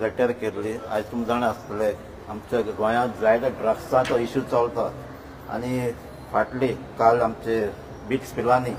Letter केल्ली. आज तुमी जाणा आसतले आमच्या गोंयांत जायते ड्रग्साचो इश्यू चलता आनी फाटली काल आमचे बीट स्पिलांनी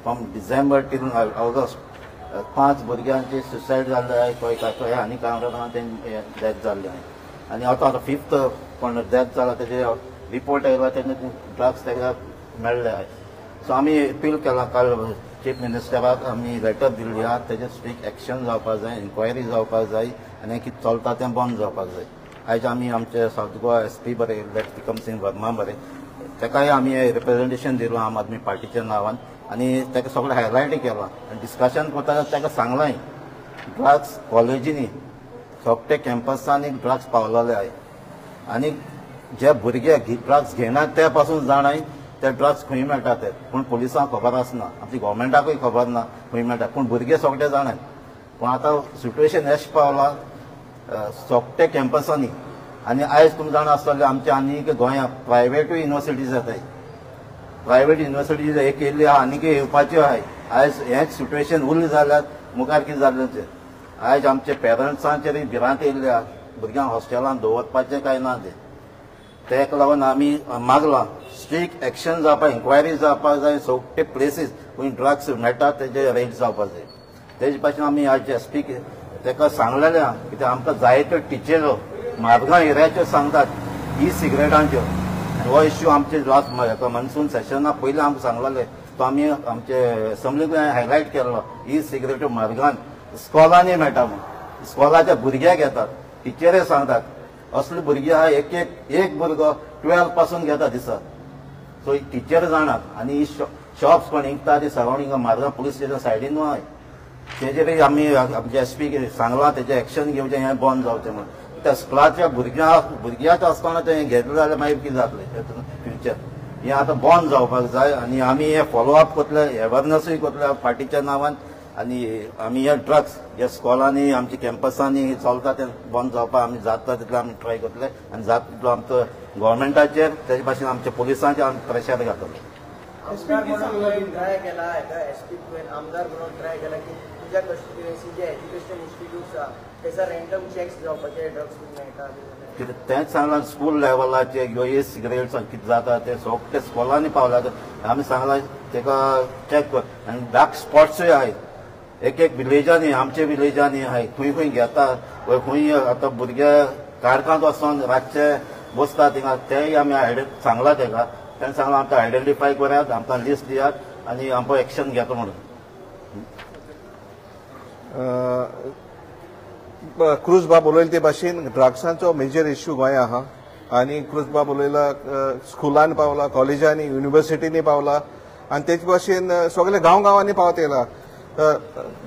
फ्रॉम डिसेंबर टील ऑगस्ट 5 भुरग्यांची सुसायड जाल्ले खंय आनी कारणान तेंची डेथ जाल्ली आनी आतां 5th कोण डेथ जाला तेजे रिपोर्ट आयला तेन्ना ड्रग्स ताका मेळ्ळे. सो आमी अपील केला काल चीफ मिनिस्टराक आमी लेटर दिल्ली आहा तेजे स्ट्रिक्ट एक्शन जावपाक जाय, इन्क्वायरी जावपाक जाय आनी कितें चलता तें बंद जावपाक जाय. आयज आमी आमचे सावथ गोवा SP बरे विक्रम सिंग वर्मा बरे ताकाय आमी रिप्रेजेंटेशन दिलो आम आदमी पार्टीच्या नांवान आनी ताका सगळें हायलायट केलां आनी डिस्कशन करतना ताका सांगलां ड्रग्स कॉलेजींनी सोगटे कॅम्पसांनी ड्रग्स पावलेले आहाय आनी जे भुरगे ड्रग्स घेनात ते पासून जाणाय ते ड्रग्स खंय मेळटा ते पूण पुलिसांक खबर आसना, आमची गव्हर्मेंटाकूय खबर ना खंय मेळटा पूण भुरगे सोगटे जाणात. पूण आतां सिट्युएशन अशें पावलां सोगटे कॅम्पसांनी आनी आयज तुमी जाणा आसतले आमच्या आनीक गोंयांत प्रायवेटूय युनिवर्सिटीज येताय. प्रायवेट युनिवर्सिटीज एक येयल्ली आहा आनीक येवपाच्यो आहाय. आयज हेंच सिट्युएशन उरलें जाल्यार मुखार कितें जालें तें. आयज आमचे पेरंट्सांचेर भिरांत येयल्ली आहा भुरग्यांक हॉस्टेलांत दवरपाचें कांय ना तेका लागून आमी मागलां स्ट्रिक्ट एक्शन जावपाक, इन्क्वायरी जावपाक जाय. सोगटे प्लेसीस खंय ड्रग्स मेळटा तेजे रेड जावपाक जाय. तेजे भाशेन आमी आज SP ताका सांगलेलें आहा कित्याक आमकां जायत्यो टिचेरो मारगांव एरियाच्यो सांगतात सिगरेटांच्यो. हो इश्यू आमचे लास्ट मनसून सेशना पयलीं आमकां सांगलेले तो आमी आमचे असेंब्लीक हायलायट केल्लो सिगरेट्यो मारगांव स्कॉलांनी मेळटा म्हूण. स्कॉलाच्या भुरग्याक घेतात, टिचरे सांगतात. असले भुरगे आहा एक भुरगो 12 पासून घेता दिसा. सो टिचर जाणात आनी शॉप्स कोण इंकता ते सरावंडींग मारगांव पुलीस स्टेशन सायडीन न्हय तेजेर आमी आमचे SP सांगलां तेजें एक्शन घेवचें हें बंद जावचें म्हूण. त्या स्कुलाच्या भुरग्याक आसतना तें घेतलें जाल्यार मागीर कितें जातलें फ्युचर हें आतां बंद जावपाक जाय आनी आमी हें फॉलोअप करतले, अवेरनसूय करतले पार्टीच्या नांवान आनी आमी हे ड्रग्स जे स्कॉलांनी आमच्या कॅम्पसांनी चलता तें बंद जावपाक आमी जाता तितलें आमी ट्राय करतले आनी जाता तितलो आमचो गव्हर्मेंटाचेर तेजे भाशेन आमच्या पुलिसांचेर आमी प्रेशर घातले. ट्राय केला SP आमदार म्हणून ट्राय केला की तुज्या कॉन्स्टिट्युएन्सी जे एज्युकेशन इन्स्टिट्यूट्स आहा थंयसर रँडम चॅक्स जावपाचे ड्रग्स मेळटा कितें तेंच सांगलां स्कूल लेवलाचेर ह्यो सिगरेट्स कितें जाता ते सोगटे स्कॉलांनी पावल्यात आमी सांगलां ताका चॅक कर आनी डार्क स्पॉट्सूय आहाय एक विलेजांनी आमच्या विलेजांनी आहाय खंय खंय घेता खंय आतां भुरगे कारखान्यांत वचोन रातचे बसता थिंगा तेय आमी सांगलां ताका तेणें सांगलां आमकां आयडेंटिफाय करात आमकां लिस्ट दियात आनी आमकां एक्शन घेता म्हणून. क्रूज बाब उलयले ते भाशेन ड्रग्सांचो मेजर इश्यू गोंया आहा आनी क्रूज बाब उलयला स्कुलांनी पावला, कॉलेजांनी, युनिवर्सिटीनी पावला आनी तेचे भाशेन सगळे गांवांनी पावत येयला.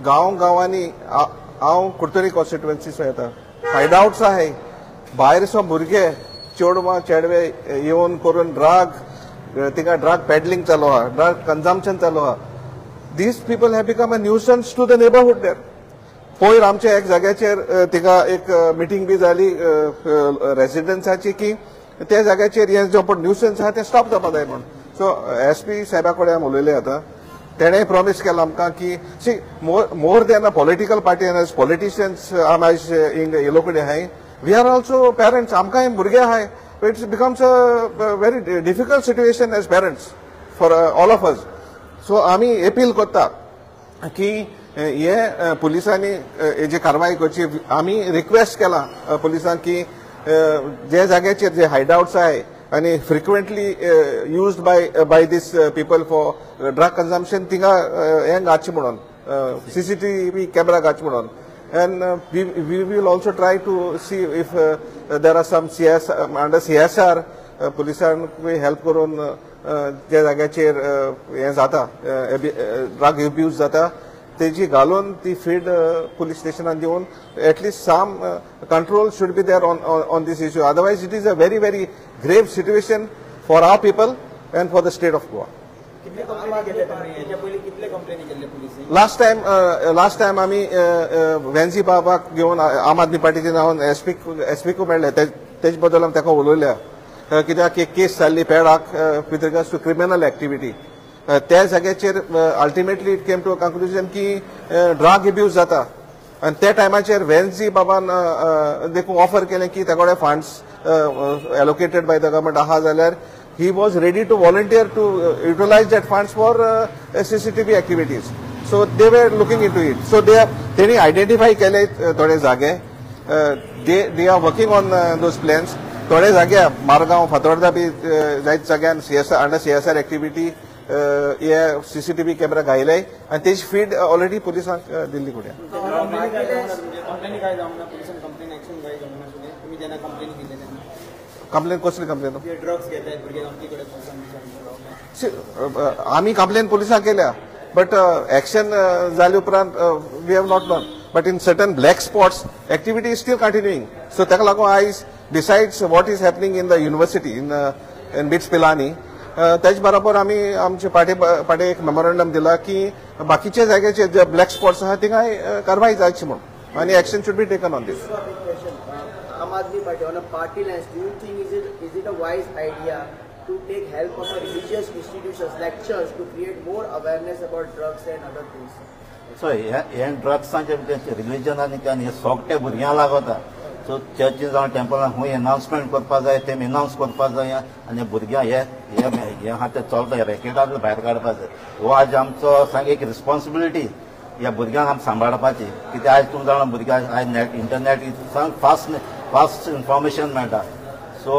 गांवांनी हांव कुडतरी कॉन्स्टिट्युएन्सीसून येता. हायडआउट्स आहाय भायर सो भुरगे चेडवां चेडवे येवन करून थिंगा ड्रग पेडलिंग चालू आहा, ड्रग कन्जम्पशन चालू आहा. These people have become a nuisance to the neighbourhood there. पयर आमच्या एक जाग्याचेर थिंगा एक मिटींग बी जाली रेसिडेंट्साची की त्या जाग्याचेर हे जो पण न्यूसन्स आहा ते स्टॉप जावपाक जाय म्हणून. सो SP साहेबा कडेन आमी उलयले आतां तेणें प्रॉमिस केला आमकां की सी more than a political party as politicians आम आयज हिंग येलो कडेन आहाय वी आर ऑल्सो पेरंट्स आमकांय भुरगे आहाय. It becomes a very difficult situation as parents for all of us. So आमी अपील करता की हे पुलिसांनी हेजी कारवाय करची. आमी रिक्वेस्ट केला पुलिसांक की जे जाग्याचेर जे हायडआउट्स आहाय आनी frequently used by these people for drug consumption थिंगा हें घातचें म्हणून CCTV कॅमेरा घातचें म्हणून. And we will also try to see if there are some under CSR पुलिसांक हेल्प करून जे जाग्याचेर हें जाता ड्रग अब्यूज जाता तेजी घालून ती फीड पुलीस स्टेशनान दिवन at least some control should be there on this issue. Otherwise it is a very very grave situation for our people and for the state of Goa. Last time आमी वेन्सी बाबाक घेवन आम आदमी पार्टीच्या नांवान एसपीक मेळ्ळे तेजे बद्दल आमी ताका उलयल्या कित्याक एक केस जाल्ली पेडाक with regards to criminal activity. त्या जाग्याचेर ultimately it came to a conclusion की ड्रग अब्यूज जाता आणि त्या टायमाचेर वेन्सी बाबान देखून ऑफर केलें की ते कडेन funds allocated by the government आहा जाल्यार he was ready to volunteer to utilize that funds for CCTV activities. So they were looking into it. So they identify केले थोडे जागे. They are working on those plans. थोडे जागे मारगांव फातोर्डा बी जायत जाग्यान अंडर CSR activity हे CCTV कॅमेरा घायले आणि तेजी फीड ऑलरेडी पुलिसांक दिल्ली कुड्या. कंप्लेन कसली कंप्लेन आम्ही कंप्लेन पुलिसांक केल्या बट एक्शन जाले उपरांत we have not known but in certain black spots activity is still continuing. So ताका लागून आयज decides what is happening in the university in BITS Pilani त्याच बरोबर आम्ही आमचे पाटे एक मेमोरंडम दिला की बाकीच्या जाग्याचे जे ब्लॅक स्पॉट्स आहात थिंगाय कारवाई जायची म्हणून आणि action should be taken on this. Aam Aadmi Party on a party lines, do you think is it a wise idea to take help of religious institutions like church to create more awareness about drugs and other things? So हे ड्रग्सांचे religion आनी हे सोगटे भुरग्यांक लागता. So चर्चीन जावन टेम्पलान खूंय announcement करपा जाय ते अनाउन्स करपा जाय आनी भुरग्यां हे आहा ते चलता हे रॅकेटांतले भायर काडपा जाय. हो आज आमचो सांग एक रिस्पॉन्सिबिलिटी ह्या भुरग्यांक आमी सांबाळपाची. कित्याक आयज तुमी जाणा भुरग्यांक आयज नेट इंटरनेट सांग फास्ट इन्फॉर्मेशन मेळटा. सो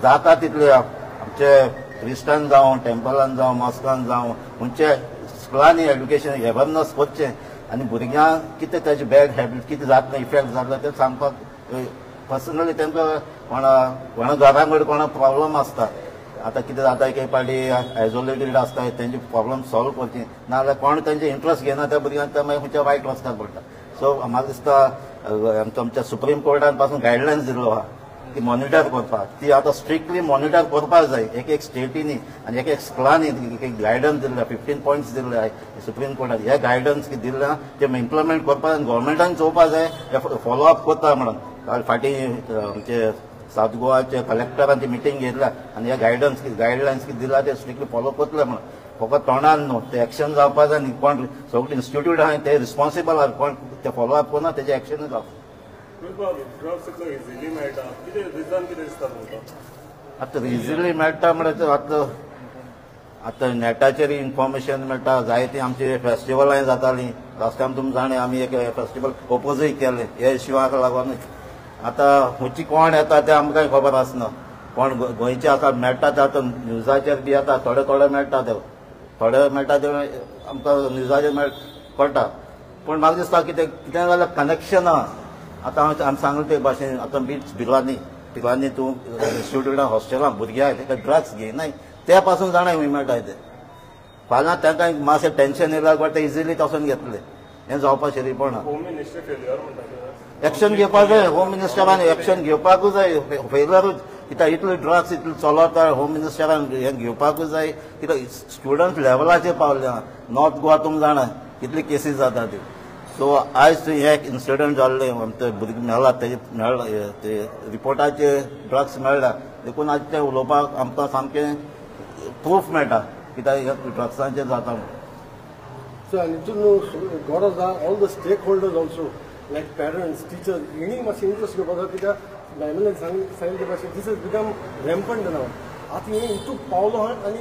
जाता तितले आमचे क्रिस्टन जावं टेम्पलान जावं मॉस्कान जावं खंयचे स्कुलांनी एड्युकेशन अवेरनस करचें आनी भुरग्यांक कितें ताजे बॅड हॅबीट कितें जाता इफेक्ट जाता तें सांगपाक पर्सनली तांकां कोणा घरां कडेन कोणा प्रॉब्लम आसता आतां कितें जाता एक पाटी आयसोलेटेड आसता तेंचे प्रॉब्लम सॉल्व करची नाजाल्यार कोण तेंचे इंट्रस्ट घेना त्या भुरग्यांक ते मागीर खंयच्या वायट रस्त्यार पडटा. सो म्हाका दिसता आमच्या सुप्रीम कोर्टान पासून गायडलायन्स दिल्लो आहा ती मॉनिटर करपाक ती आतां स्ट्रिक्टली मॉनिटर करपाक जाय. एक स्टेटीनी आनी एक स्कुलांनी एक गायडन्स दिल्ले 15 पॉयंट्स दिल्ले आहाय सुप्रीम कोर्टान. हे गायडन्स कितें दिल्ले ते इम्प्लिमेंट करपाक आनी गव्हर्मेंटान चोवपाक जाय फॉलो अप करता म्हणून. फाटीं आमचे सावथ गोवाचे कलेक्टरान ती मिटींग घेतल्या आनी हे गायडलायन्स कितें दिला ते स्ट्रिक्टली फॉलो करतले म्हणून. फकत तोंडान न्हू ते एक्शन जावपा जाय आनी कोण सगळे इन्स्टिट्यूट आहाय ते रिस्पॉन्सिबल आहा कोण ते फॉलो अप करना तेजे एक्शन जावप. आतां इजिली मेळटा म्हणल्यार आतां नेटाचेर इन्फॉर्मेशन मेळटा. जायतीं आमची फेस्टिवलां जातालीं लास्ट टायम तुमी जाणे आमी एक फेस्टिवल प्रपोजूय केलें हे इश्यूआक लागून. आतां खंयची कोण येता तें आमकां खबर आसना. कोण गोंयचे आसा मेळटा ते आतां न्यूजाचेर बी येता थोडे मेळटा ते आमकां न्यूजाचेर कळटा. पूण म्हाका दिसता कितें जाल्यार कनेक्शन आहा. आतां आमी सांगले ते भाशेन आतां बीच पिलांनी तूं इन्स्टिट्यूटान हॉस्टेलां भुरग्यां ताका ड्रग्स घेयनाय त्या पासून जाणाय खंय मेळटा ते. फाल्यां तांकां मातशें टेन्शन येयल्यार ते इजिली तसोन घेतले. हें जावपाक शरीपणा. एक्शन घेवपाक जाय. होम मिनिस्टरान एक्शन घेवपाकूच जाय. फेलरूच कित्याक इतले ड्रग्स इतले चलता होम मिनिस्टरान हें घेवपाकूच जाय. कित्याक स्टुडंट लेवलाचेर पावल्या. नॉर्थ गोवा तुमी जाणा कितली केसीस जाता त्यो. सो आयज हे इन्सिडंट जाल्ले आमचे भुरगे मेळ्ळा ते रिपोर्टाचे ड्रग्स मेळ्ळा देखून आज ते उलोवपाक आमकां सामकें प्रूफ मेळटा कित्याक हे ड्रग्सांचेर जाता म्हणून. So I need to know what are all the stakeholders also like parents, teachers. Any much interest about that. Because सांगितले भाषेत this has become rampant now. आता हे इतू पावलो आहात आणि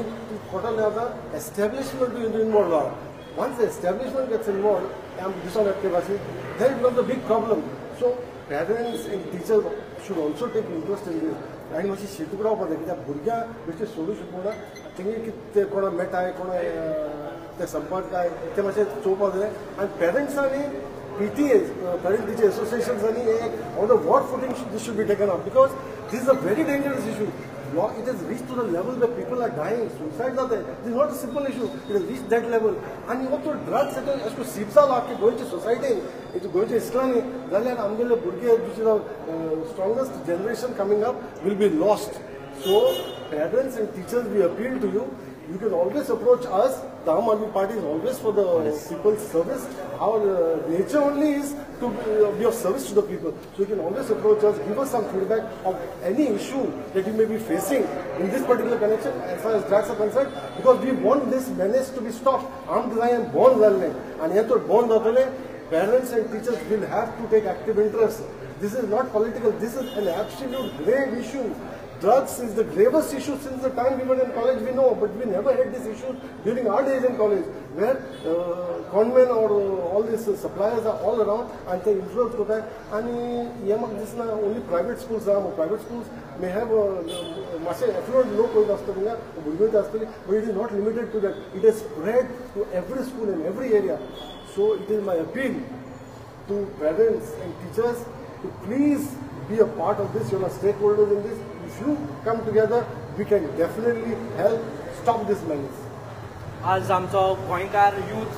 खोटाले आता एस्टॅब्लिशमेंट इन्वॉल्व आहात. Once the establishment gets involved, then it becomes a big problem. So parents and teachers should also take interest in this. आणि मातशी शिकूंक रावपाक जाय कित्याक भुरग्यांक बेश्टें सोडूं शकना. तेंगे कितें कोणा मेळटाय कोणा ते संपर्काय ते मातशें चोवपाक जाय. आनी पेरंट्सांनी PTAs, parent teacher associations, on the what footing this should be taken up, because this is a very dangerous issue. It has reached to the level where people are dying, suicides are there. This is not a simple issue. It has reached that level. And also drugs, as to sipsa laake going to society, it's going to Islam. Then amgele burge, which is the strongest generation coming up, will be lost. So parents and teachers, we appeal to you. You can always approach us. The Aam Aadmi Party is always for the people's service. Our nature only is to be of service to the people. So you can always approach us, give us some feedback of any issue that you may be facing in this particular connection as far as drugs are concerned, because we want this menace to be stopped. Armed design and born learning. And here to born parents and teachers will have to take active interest. This is not political. This is an absolute grave issue. Drugs is the gravest issue since the time we were in college, we know, but we never had this issue during our days in college, where conmen or all these suppliers are all around and they influence होता है. आणि यामध्ये दिसना only private schools private schools may have मासे affluent लोक होत असतात ना भुरगे असतात, but it is not limited to that. It is spread to every school in every area. So it is my appeal to parents and teachers to please be a part of this. You are stakeholders in this. If you come together, we can definitely help stop this menace. आज आमचो गोंयकार youth